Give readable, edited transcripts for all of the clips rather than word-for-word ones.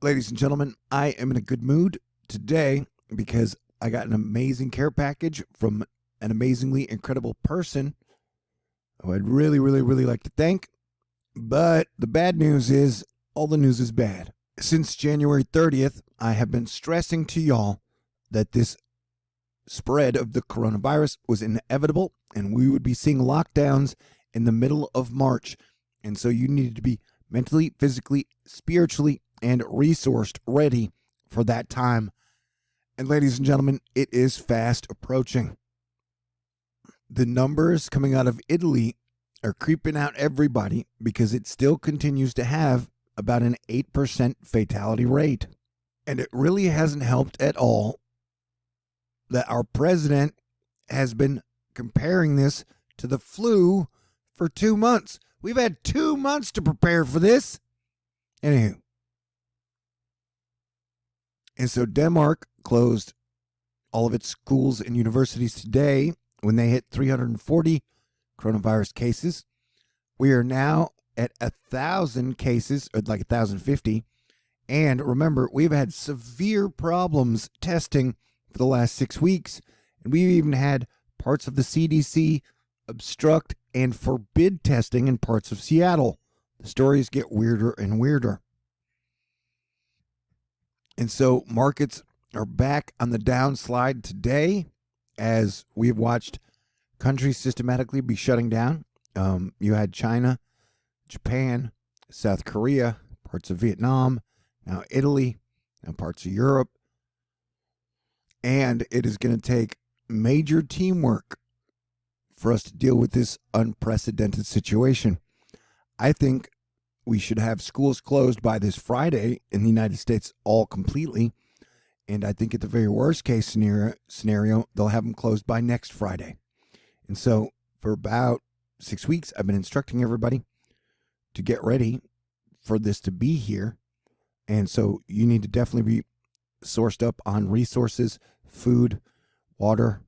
Ladies and gentlemen, I am in a good mood today because I got an amazing care package from an amazingly incredible person who I'd really like to thank. But the bad news is all the news is bad. Since January 30th, I have been stressing to y'all that this spread of the coronavirus was inevitable and we would be seeing lockdowns in the middle of March. And so you needed to be mentally, physically, spiritually, and resourced ready for that time. And ladies and gentlemen, it is fast approaching. The numbers coming out of Italy are creeping out everybody because it still continues to have about an 8% fatality rate. And it really hasn't helped at all that our president has been comparing this to the flu for 2 months. We've had 2 months to prepare for this. Anywho. And so Denmark closed all of its schools and universities today when they hit 340 coronavirus cases. We are now at 1,000 cases, or like 1,050. And remember, we've had severe problems testing for the last 6 weeks. And we've even had parts of the CDC obstruct and forbid testing in parts of Seattle. The stories get weirder and weirder. And so markets are back on the downslide today as we've watched countries systematically be shutting down. You had China, Japan, South Korea, parts of Vietnam, now Italy, now parts of Europe. And it is going to take major teamwork for us to deal with this unprecedented situation. I think we should have schools closed by this Friday in the United States all completely. And I think at the very worst case scenario, they'll have them closed by next Friday. And so for about 6 weeks, I've been instructing everybody to get ready for this to be here. And so you need to definitely be sourced up on resources, food, water,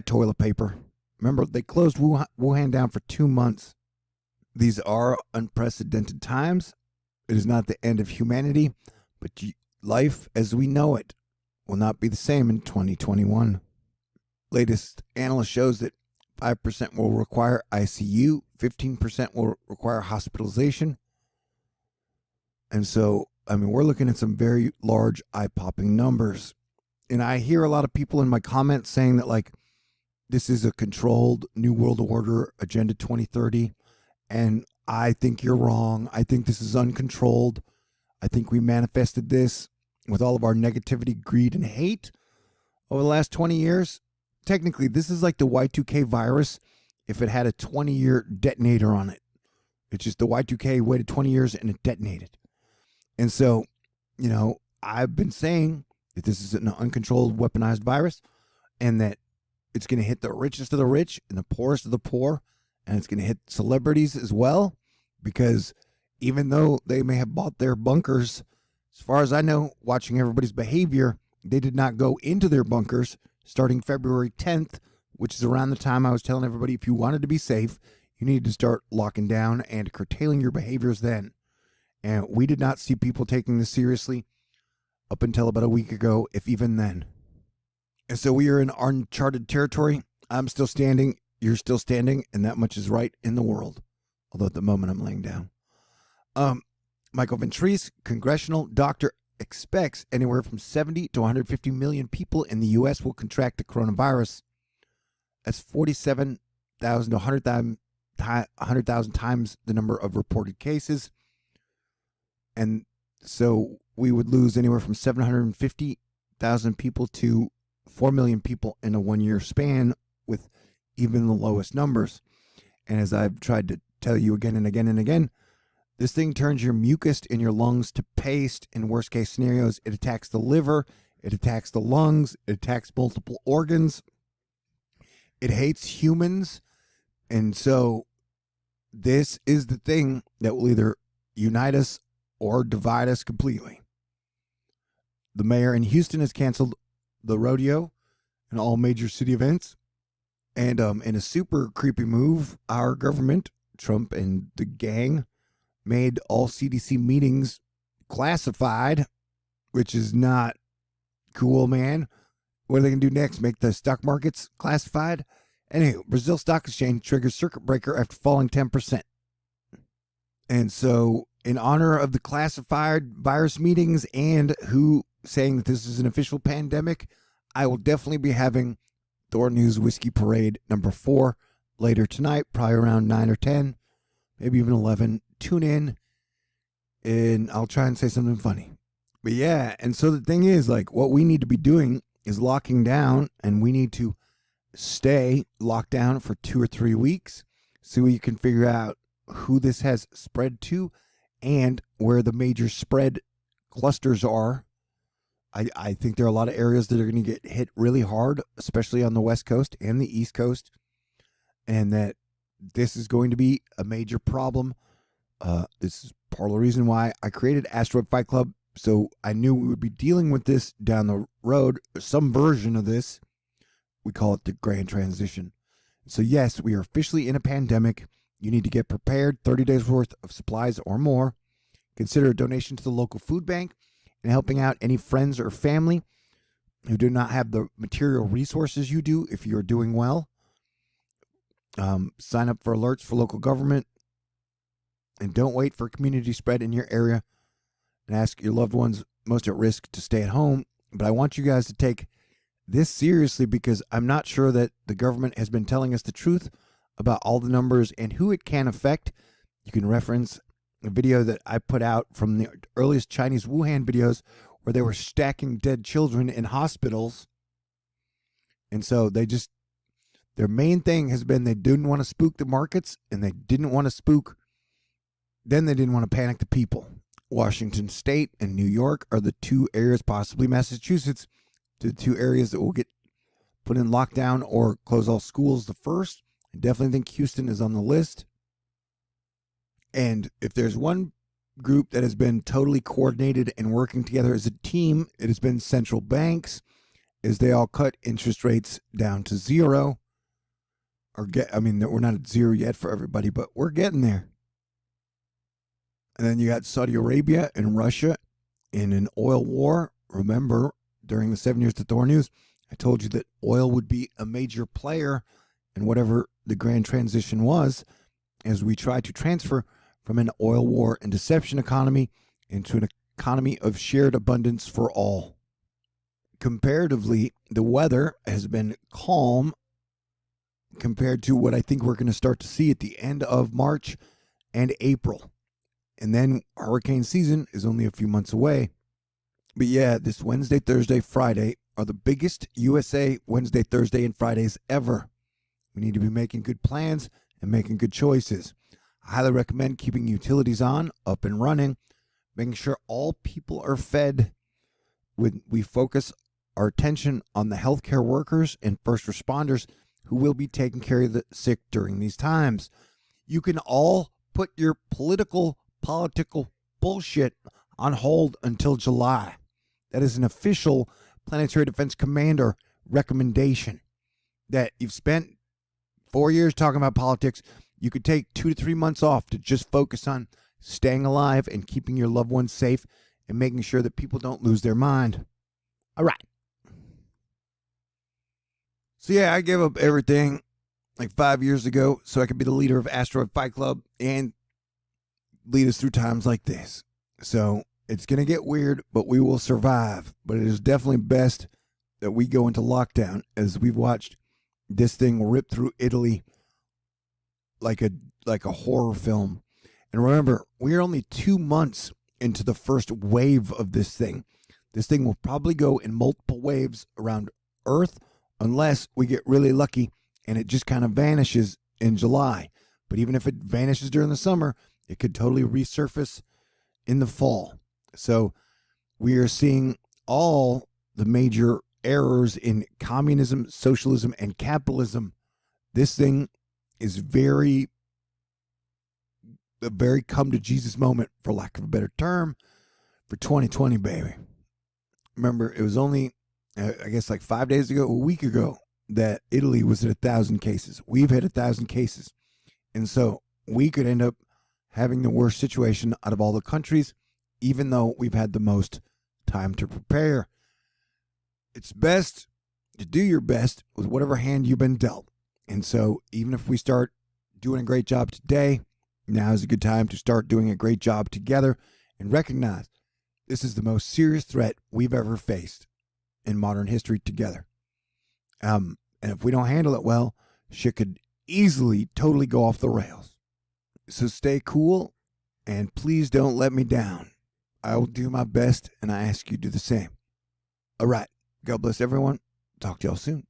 toilet paper. Remember, they closed Wuhan down for 2 months. These are unprecedented times. It is not the end of humanity, but life as we know it will not be the same in 2021. Latest analyst shows that 5% will require ICU, 15% will require hospitalization. And so, we're looking at some very large, eye-popping numbers. And I hear a lot of people in my comments saying that, like, this is a controlled New World Order, Agenda 2030. And I think you're wrong. I think this is uncontrolled. I think we manifested this with all of our negativity, greed, and hate over the last 20 years. Technically, this is like the Y2K virus if it had a 20-year detonator on it. It's just the Y2K waited 20 years and it detonated. And so, I've been saying that this is an uncontrolled, weaponized virus and that it's going to hit the richest of the rich and the poorest of the poor. And it's going to hit celebrities as well, because even though they may have bought their bunkers, as far as I know, watching everybody's behavior, they did not go into their bunkers starting February 10th, which is around the time I was telling everybody if you wanted to be safe, you needed to start locking down and curtailing your behaviors then. And we did not see people taking this seriously up until about a week ago, if even then. And so we are in uncharted territory. I'm still standing. You're still standing, and that much is right in the world. Although at the moment I'm laying down. Michael Ventris, congressional doctor, expects anywhere from 70 to 150 million people in the U.S. will contract the coronavirus. That's 47,000 to 100,000 times the number of reported cases. And so we would lose anywhere from 750,000 people to 4 million people in a 1 year span with even the lowest numbers. And as I've tried to tell you again and again and again, this thing turns your mucus in your lungs to paste. In worst case scenarios, it attacks the liver, it attacks the lungs, it attacks multiple organs. It hates humans. And so this is the thing that will either unite us or divide us completely. The mayor in Houston has canceled the rodeo and all major city events. And in a super creepy move, our government, Trump and the gang, made all CDC meetings classified which is not cool, man. What are they going to do next? Make the stock markets classified? Anyway, Brazil Stock Exchange triggers circuit breaker after falling 10%. And so, in honor of the classified virus meetings and who saying that this is an official pandemic, I will definitely be having THORnews Whiskey Parade number 4 later tonight, probably around 9 or 10, maybe even 11. Tune in, and I'll try and say something funny. But yeah, and so the thing is, like, what we need to be doing is locking down, and we need to stay locked down for 2 or 3 weeks so we can figure out who this has spread to and where the major spread clusters are. I think there are a lot of areas that are going to get hit really hard, especially on the West Coast and the East Coast, and that this is going to be a major problem. This is part of the reason why I created Asteroid Fight Club, so I knew we would be dealing with this down the road, some version of this. We call it the Grand Transition. So yes, we are officially in a pandemic. You need to get prepared, 30 days worth of supplies or more. Consider a donation to the local food bank and helping out any friends or family who do not have the material resources you do if you're doing well. Sign up for alerts for local government. And don't wait for community spread in your area, and ask your loved ones most at risk to stay at home. But I want you guys to take this seriously, because I'm not sure that the government has been telling us the truth about all the numbers and who it can affect. You can reference a video that I put out from the earliest Chinese Wuhan videos where they were stacking dead children in hospitals. And so their main thing has been they didn't want to spook the markets, and they didn't want to then they didn't want to panic the people. Washington State and New York are the 2 areas, possibly Massachusetts, the 2 areas that will get put in lockdown or close all schools the first. I definitely think Houston is on the list. And if there's one group that has been totally coordinated and working together as a team, it has been central banks, as they all cut interest rates down to 0. We're not at 0 yet for everybody, but we're getting there. And then you got Saudi Arabia and Russia in an oil war. Remember, during the 7 years to THORnews, I told you that oil would be a major player in whatever the grand transition was, as we try to transfer from an oil war and deception economy into an economy of shared abundance for all. Comparatively, the weather has been calm compared to what I think we're going to start to see at the end of March and April. And then hurricane season is only a few months away. But yeah, this Wednesday, Thursday, Friday are the biggest USA Wednesday, Thursday, and Fridays ever. We need to be making good plans and making good choices. I highly recommend keeping utilities on, up and running, making sure all people are fed. We focus our attention on the healthcare workers and first responders who will be taking care of the sick during these times. You can all put your political bullshit on hold until July. That is an official Planetary Defense Commander recommendation. That you've spent 4 years talking about politics. You could take 2 to 3 months off to just focus on staying alive and keeping your loved ones safe and making sure that people don't lose their mind. All right. So yeah, I gave up everything like 5 years ago so I could be the leader of Asteroid Fight Club and lead us through times like this. So it's going to get weird, but we will survive. But it is definitely best that we go into lockdown, as we've watched this thing rip through Italy like a horror film. And remember, we are only 2 months into the first wave of this thing. This thing will probably go in multiple waves around Earth unless we get really lucky and it just kind of vanishes in July. But even if it vanishes during the summer, it could totally resurface in the fall. So we are seeing all the major errors in communism, socialism, and capitalism. This thing is a very come to Jesus moment, for lack of a better term, for 2020, baby. Remember, it was only, I guess, like 5 days ago, a week ago, that Italy was at 1,000 cases. We've hit 1,000 cases. And so we could end up having the worst situation out of all the countries, even though we've had the most time to prepare. It's best to do your best with whatever hand you've been dealt. And so even if we start doing a great job today, now is a good time to start doing a great job together and recognize this is the most serious threat we've ever faced in modern history together. And if we don't handle it well, shit could easily totally go off the rails. So stay cool and please don't let me down. I will do my best and I ask you to do the same. All right. God bless everyone. Talk to y'all soon.